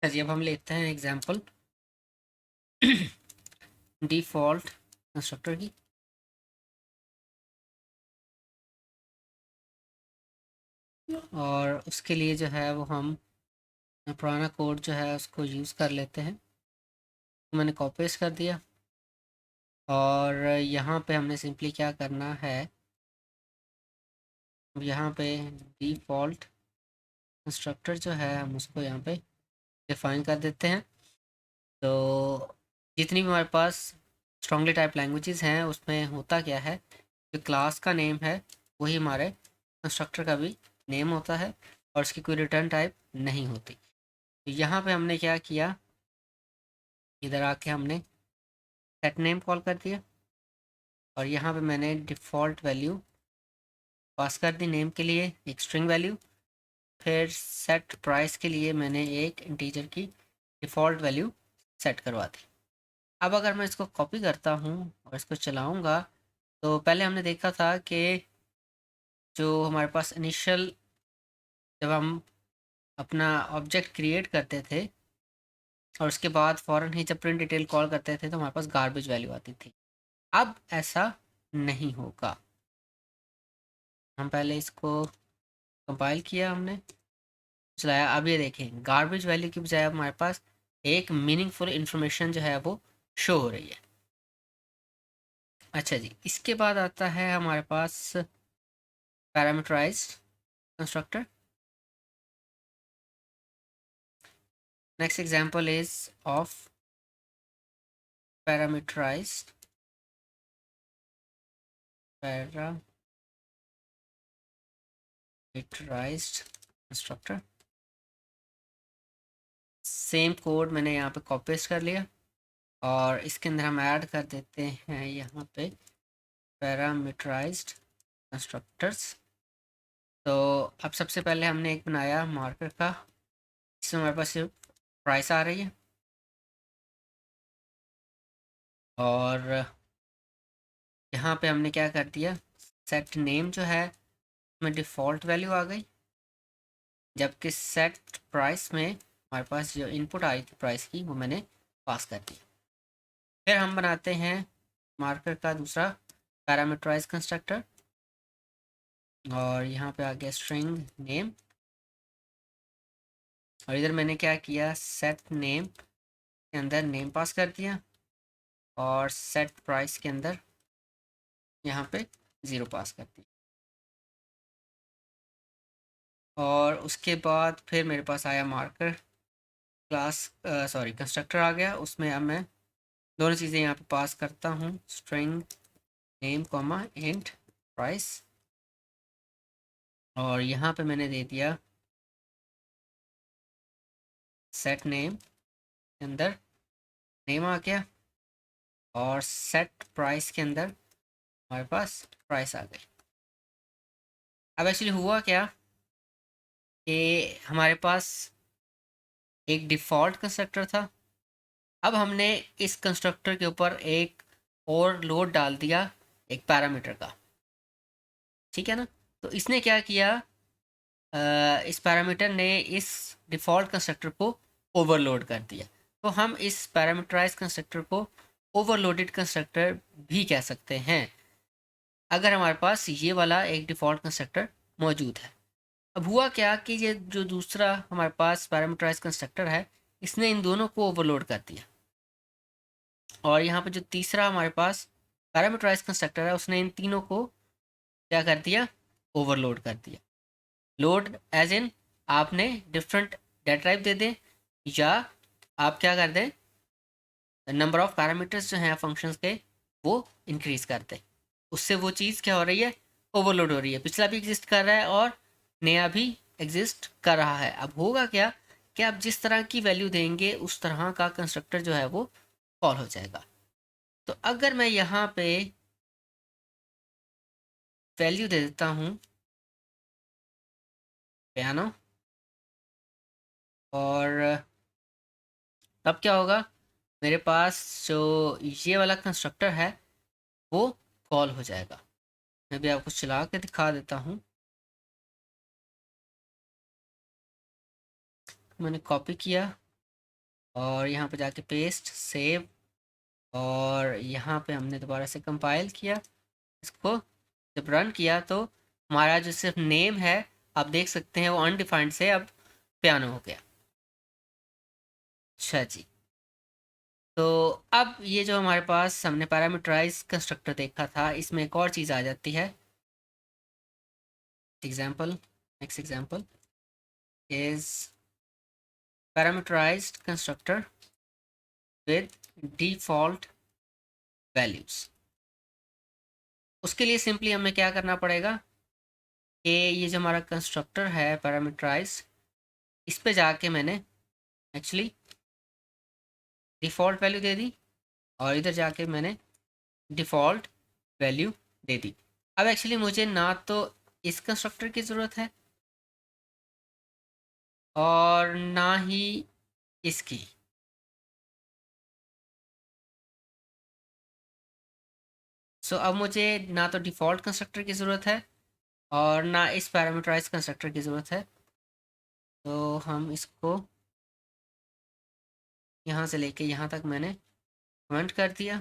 चलिए अब हम लेते हैं एग्जांपल डिफ़ॉल्ट कंस्ट्रक्टर की। और उसके लिए जो है वो हम पुराना कोड जो है उसको यूज़ कर लेते हैं। तो मैंने कॉपी पेस्ट कर दिया और यहाँ पे हमने सिंपली क्या करना है, यहाँ पे डिफ़ॉल्ट कंस्ट्रक्टर जो है हम उसको यहाँ पे डिफ़ाइन कर देते हैं। तो जितनी भी हमारे पास स्ट्रॉन्गली टाइप लैंग्वेजेस हैं उसमें होता क्या है, जो क्लास का नेम है वही हमारे कंस्ट्रक्टर का भी नेम होता है और उसकी कोई रिटर्न टाइप नहीं होती। तो यहाँ पे हमने क्या किया, इधर आके हमने सेट नेम कॉल कर दिया और यहाँ पे मैंने डिफ़ॉल्ट वैल्यू पास कर दी नेम के लिए एक स्ट्रिंग वैल्यू। फिर सेट प्राइस के लिए मैंने एक इंटीजर की डिफ़ॉल्ट वैल्यू सेट करवा दी। अब अगर मैं इसको कॉपी करता हूँ और इसको चलाऊँगा तो पहले हमने देखा था कि जो हमारे पास इनिशियल जब हम अपना ऑब्जेक्ट क्रिएट करते थे और उसके बाद फ़ौरन ही जब प्रिंट डिटेल कॉल करते थे तो हमारे पास गार्बेज वैल्यू आती थी। अब ऐसा नहीं होगा। हम पहले इसको कंपाइल किया, हमने चलाया, अब ये देखें गार्बेज वैल्यू की बजाय अब हमारे पास एक मीनिंगफुल इंफॉर्मेशन जो है वो शो हो रही है। अच्छा जी, इसके बाद आता है हमारे पास parameterized constructor. Next example is of parameterized constructor. Same code मैंने यहाँ पे कॉपी पेस्ट कर लिया और इसके अंदर हम ऐड कर देते हैं यहाँ पे पैरामीटराइज्ड कंस्ट्रक्टर्स। तो अब सबसे पहले हमने एक बनाया मार्कर का, जिसमें हमारे पास सिर्फ प्राइस आ रही है और यहाँ पे हमने क्या कर दिया, सेट नेम जो है उसमें डिफ़ॉल्ट वैल्यू आ गई, जबकि सेट प्राइस में हमारे पास जो इनपुट आई थी प्राइस की वो मैंने पास कर दी। फिर हम बनाते हैं मार्कर का दूसरा पैरामीटराइज कंस्ट्रक्टर और यहाँ पे आ गया स्ट्रिंग नेम और इधर मैंने क्या किया, सेट नेम के अंदर नेम पास कर दिया और सेट प्राइस के अंदर यहाँ पे 0 पास कर दिया। और उसके बाद फिर मेरे पास आया मार्कर क्लास सॉरी कंस्ट्रक्टर आ गया, उसमें अब मैं दोनों चीज़ें यहाँ पे पास करता हूँ, string name comma int price और यहाँ पे मैंने दे दिया सेट नेम के अंदर नेम आ गया और सेट प्राइस के अंदर हमारे पास प्राइस आ गई। अब एक्चुअली हुआ क्या कि हमारे पास एक डिफ़ॉल्ट कंस्ट्रक्टर था, अब हमने इस कंस्ट्रक्टर के ऊपर एक और लोड डाल दिया एक पैरामीटर का, ठीक है ना। तो इसने क्या किया, इस पैरामीटर ने इस डिफ़ॉल्ट कंस्ट्रक्टर को ओवरलोड कर दिया। तो हम इस पैरामीटराइज कंस्ट्रक्टर को ओवरलोडेड कंस्ट्रक्टर भी कह सकते हैं अगर हमारे पास ये वाला एक डिफ़ॉल्ट कंस्ट्रक्टर मौजूद है। अब हुआ क्या कि ये जो दूसरा हमारे पास पैरामीटराइज कंस्ट्रक्टर है इसने इन दोनों को ओवरलोड कर दिया और यहाँ पे जो तीसरा हमारे पास पैरामीटराइज कंस्ट्रक्टर है उसने इन तीनों को क्या कर दिया, ओवरलोड कर दिया। लोड एज इन आपने डिफरेंट डेटा टाइप दे दें या आप क्या कर दें, नंबर ऑफ पैरामीटर्स जो हैं फंक्शंस के वो इंक्रीज कर दें, उससे वो चीज़ क्या हो रही है, ओवरलोड हो रही है। पिछला भी एग्जिस्ट कर रहा है और नया भी एग्जिस्ट कर रहा है। अब होगा क्या कि आप जिस तरह की वैल्यू देंगे उस तरह का कंस्ट्रक्टर जो है वो कॉल हो जाएगा। तो अगर मैं यहाँ पे वैल्यू दे देता हूँ पियानो और तब क्या होगा, मेरे पास जो ये वाला कंस्ट्रक्टर है वो कॉल हो जाएगा। मैं भी आपको चला के दिखा देता हूँ। मैंने कॉपी किया और यहाँ पे जाके पेस्ट सेव, और यहाँ पे हमने दोबारा से कंपाइल किया इसको। जब रन किया तो हमारा जो सिर्फ नेम है आप देख सकते हैं वो अनडिफाइंड से अब पियानो हो गया। अच्छा जी, तो अब ये जो हमारे पास हमने पैरामीटराइज कंस्ट्रक्टर देखा था, इसमें एक और चीज़ आ जाती है। Example, next example is parameterized constructor with default values. उसके लिए सिंपली हमें क्या करना पड़ेगा कि ये जो हमारा कंस्ट्रक्टर है पैरामीटराइज, इस पे जाके मैंने एक्चुअली डिफ़ॉल्ट वैल्यू दे दी, और इधर जाके मैंने डिफ़ॉल्ट वैल्यू दे दी। अब एक्चुअली मुझे ना तो इस कंस्ट्रक्टर की ज़रूरत है और ना ही इसकी। सो अब मुझे ना तो डिफ़ॉल्ट कंस्ट्रक्टर की ज़रूरत है और ना इस पैरामीटराइज कंस्ट्रक्टर की ज़रूरत है। तो हम इसको यहाँ से लेके यहाँ तक मैंने कमेंट कर दिया।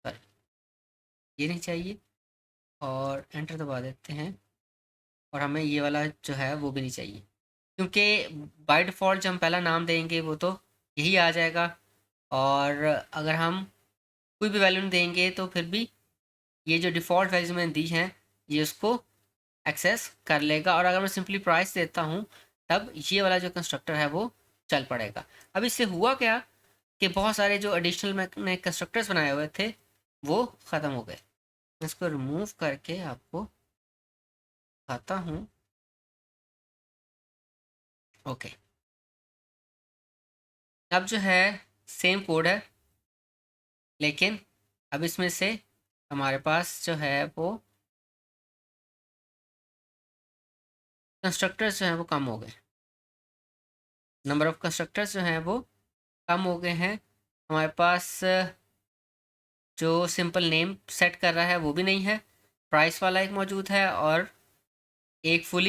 पर ये नहीं चाहिए, और एंटर दबा देते हैं। और हमें ये वाला जो है वो भी नहीं चाहिए, क्योंकि बाय डिफ़ॉल्ट जो हम पहला नाम देंगे वो तो यही आ जाएगा, और अगर हम कोई भी वैल्यू नहीं देंगे तो फिर भी ये जो डिफ़ॉल्ट वैल्यूज मैंने दी हैं ये उसको एक्सेस कर लेगा। और अगर मैं सिंपली प्राइस देता हूँ तब ये वाला जो कंस्ट्रक्टर है वो चल पड़ेगा। अब इससे हुआ क्या कि बहुत सारे जो एडिशनल मैंने कंस्ट्रक्टर्स बनाए हुए थे वो ख़त्म हो गए। मैं इसको रिमूव करके आपको दिखाता हूँ। ओके, अब जो है सेम कोड है, लेकिन अब इसमें से हमारे पास जो है वो कंस्ट्रक्टर्स जो हैं वो कम हो गए। नंबर ऑफ कंस्ट्रक्टर्स जो हैं वो कम हो गए हैं। हमारे पास जो सिंपल नेम सेट कर रहा है वो भी नहीं है, प्राइस वाला एक मौजूद है, और एक फुल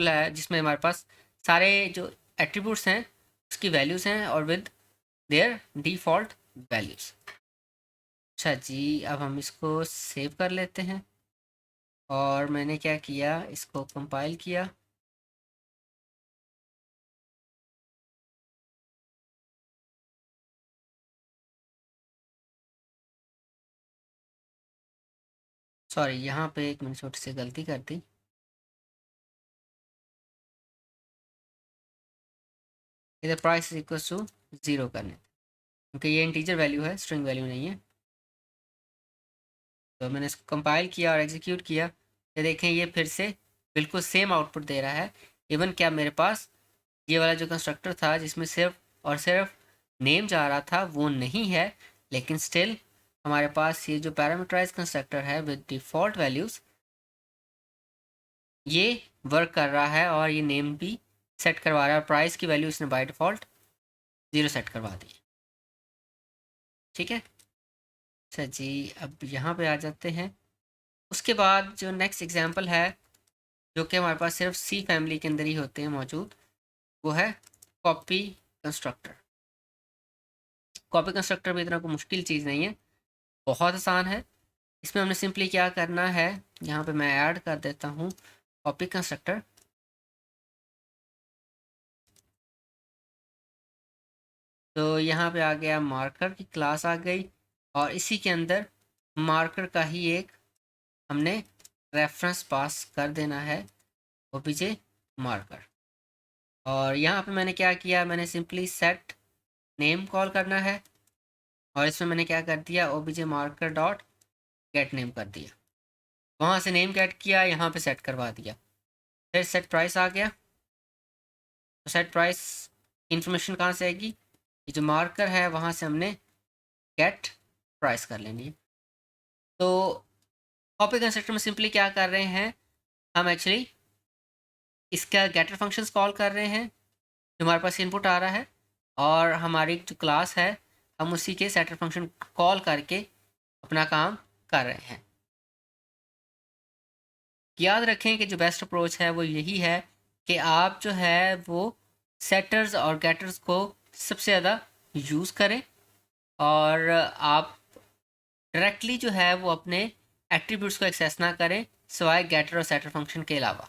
है जिसमें हमारे पास सारे जो एट्रीब्यूट्स हैं उसकी वैल्यूज़ हैं और विद देयर डिफ़ॉल्ट वैल्यूज़। अच्छा जी, अब हम इसको सेव कर लेते हैं, और मैंने क्या किया, इसको कंपाइल किया। सॉरी, यहाँ पे एक मैंने छोटी सी गलती कर दी। इधर प्राइस इक्वल टू 0 करने, क्योंकि ये इंटीजर वैल्यू है, स्ट्रिंग वैल्यू नहीं है। तो मैंने इसको कंपाइल किया और एग्जीक्यूट किया, ये देखें ये फिर से बिल्कुल सेम आउटपुट दे रहा है। इवन क्या मेरे पास ये वाला जो कंस्ट्रक्टर था जिसमें सिर्फ और सिर्फ नेम जा रहा था वो नहीं है, लेकिन स्टिल हमारे पास ये जो पैरामीटराइज कंस्ट्रक्टर है विद डिफ़ॉल्ट वैल्यूज़ ये वर्क कर रहा है, और ये नेम भी सेट करवा रहा है। प्राइस की वैल्यू इसने बाय डिफ़ॉल्ट 0 सेट करवा दी। ठीक है। अच्छा जी, अब यहाँ पे आ जाते हैं। उसके बाद जो नेक्स्ट एग्जांपल है जो कि हमारे पास सिर्फ सी फैमिली के अंदर ही होते हैं मौजूद, वो है कॉपी कंस्ट्रक्टर। कॉपी कंस्ट्रक्टर भी इतना कोई मुश्किल चीज़ नहीं है, बहुत आसान है। इसमें हमने सिंपली क्या करना है, यहाँ पे मैं ऐड कर देता हूँ कॉपी कंस्ट्रक्टर। तो यहाँ पे आ गया मार्कर की क्लास आ गई, और इसी के अंदर मार्कर का ही एक हमने रेफरेंस पास कर देना है, ओबीजे मार्कर। और यहाँ पे मैंने क्या किया, मैंने सिंपली सेट नेम कॉल करना है, और इसमें मैंने क्या कर दिया, OBJ marker dot gate name कर दिया। वहाँ से नेम गेट किया, यहाँ पे सेट करवा दिया। फिर सेट प्राइस आ गया, तो सेट प्राइस इंफॉर्मेशन कहाँ से आएगी, ये जो मार्कर है वहाँ से हमने गेट प्राइस कर लेनी है। तो कॉपी कंस्ट्रक्टर में सिंपली क्या कर रहे हैं, हम एक्चुअली इसका गेटर फंक्शंस कॉल कर रहे हैं जो हमारे पास इनपुट आ रहा है, और हमारी जो क्लास है हम उसी के सेटर फंक्शन कॉल करके अपना काम कर रहे हैं। याद रखें कि जो बेस्ट अप्रोच है वो यही है कि आप जो है वो सेटर्स और गेटर्स को सबसे ज़्यादा यूज़ करें, और आप डायरेक्टली जो है वो अपने एट्रीब्यूट्स को एक्सेस ना करें सिवाय गेटर और सेटर फंक्शन के अलावा।